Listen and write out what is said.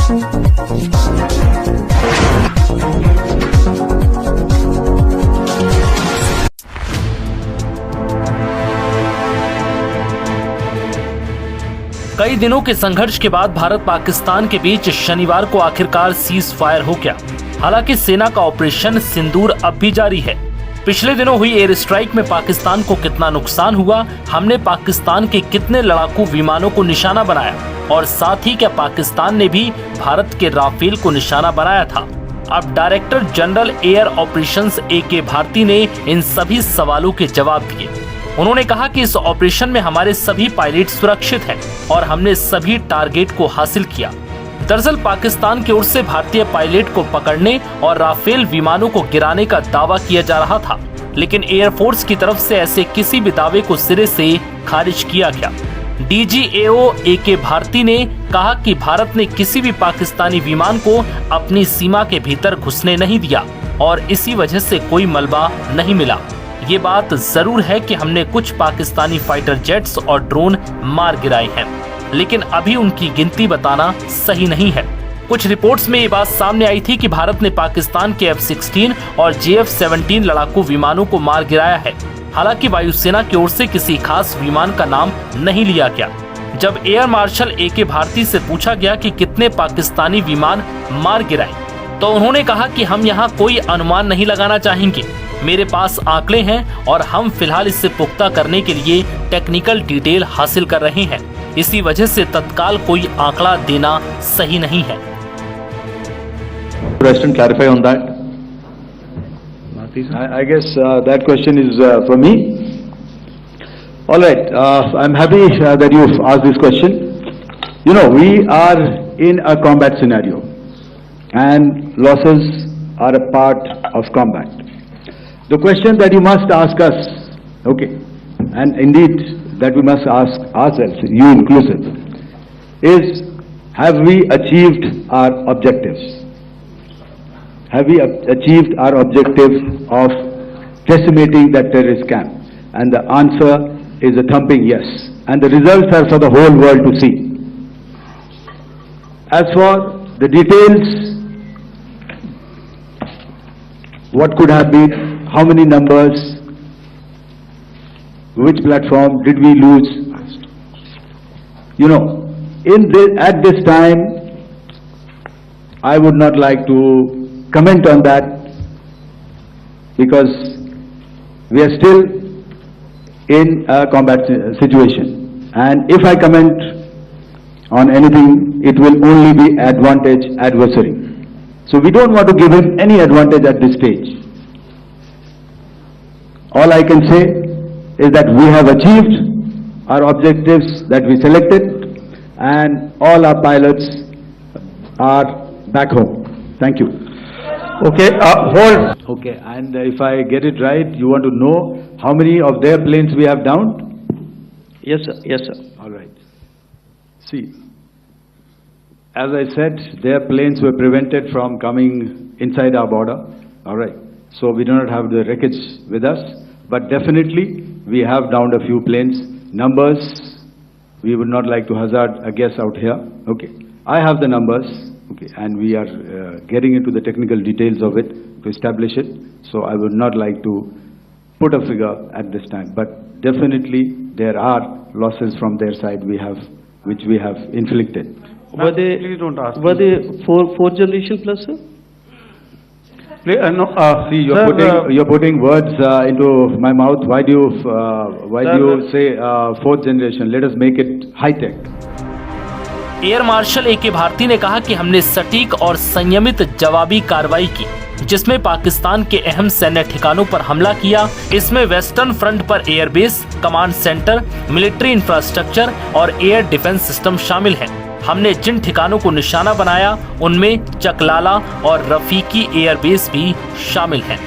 कई दिनों के संघर्ष के बाद भारत पाकिस्तान के बीच शनिवार को आखिरकार सीज फायर हो गया। हालांकि सेना का ऑपरेशन सिंदूर अब भी जारी है। पिछले दिनों हुई एयर स्ट्राइक में पाकिस्तान को कितना नुकसान हुआ, हमने पाकिस्तान के कितने लड़ाकू विमानों को निशाना बनाया और साथ ही क्या पाकिस्तान ने भी भारत के राफेल को निशाना बनाया था। अब director general air operations AK Bharti ने इन सभी सवालों के जवाब दिए। उन्होंने कहा कि इस ऑपरेशन में हमारे सभी पायलट सुरक्षित हैं और हमने सभी टारगेट को हासिल किया। दरअसल पाकिस्तान की ओर से भारतीय पायलट को पकड़ने और राफेल विमानों को गिराने का दावा किया जा रहा था, लेकिन एयरफोर्स की तरफ से ऐसे किसी भी दावे को सिरे से खारिज किया गया। DGAO AK भारती ने कहा कि भारत ने किसी भी पाकिस्तानी विमान को अपनी सीमा के भीतर घुसने नहीं दिया और इसी वजह से कोई मलबा नहीं मिला। ये बात जरूर है कि हमने कुछ पाकिस्तानी फाइटर जेट्स और ड्रोन मार गिराए हैं, लेकिन अभी उनकी गिनती बताना सही नहीं है। कुछ रिपोर्ट्स में ये बात सामने आई थी कि भारत ने पाकिस्तान के F-16 और JF-17 लड़ाकू विमानों को मार गिराया है। हालांकि वायुसेना की ओर से किसी खास विमान का नाम नहीं लिया गया। जब एयर मार्शल AK भारती से पूछा गया कि कितने पाकिस्तानी विमान मार गिराए, तो उन्होंने कहा कि हम यहाँ कोई अनुमान नहीं लगाना चाहेंगे। मेरे पास आंकड़े हैं और हम फिलहाल इसे पुख्ता करने के लिए टेक्निकल डिटेल हासिल कर रहे हैं। इसी वजह से तत्काल कोई आंकड़ा देना सही नहीं है। President clarify on that. I guess that question is for me. All right, I'm happy that you've asked this question. You know, we are in a combat scenario and losses are a part of combat. The question that you must ask us, okay, and indeed that we must ask ourselves, you inclusive, is have we achieved our objectives? Have we achieved our objective of decimating that terrorist camp? And the answer is a thumping yes. And the results are for the whole world to see. As for the details, what could have been, how many numbers, which platform did we lose? You know, at this time, I would not like to comment on that because we are still in a combat situation, and if I comment on anything, it will only be advantage adversary. So we don't want to give him any advantage at this stage. All I can say is that we have achieved our objectives that we selected, and all our pilots are back home. Thank you. Okay, hold. Okay, and if I get it right, you want to know how many of their planes we have downed? Yes, sir. Yes, sir. All right. See, as I said, their planes were prevented from coming inside our border. All right. So we do not have the wreckage with us, but definitely we have downed a few planes. Numbers, we would not like to hazard a guess out here. Okay. I have the numbers. Okay, and we are getting into the technical details of it to establish it. So I would not like to put a figure at this time, but definitely there are losses from their side which we have inflicted. Were they four generation plus, sir? No, see, you're putting words into my mouth. Why do you say fourth generation? Let us make it high tech. Air marshal AK Bharti ने कहा कि हमने सटीक और संयमित जवाबी कार्रवाई की, जिसमें पाकिस्तान के अहम सैन्य ठिकानों पर हमला किया। इसमें वेस्टर्न फ्रंट पर airbase, command centre, military infrastructure और एयर डिफेंस सिस्टम शामिल हैं। हमने जिन ठिकानों को निशाना बनाया उनमें चकलाला और रफीकी एयरबेस भी शामिल हैं।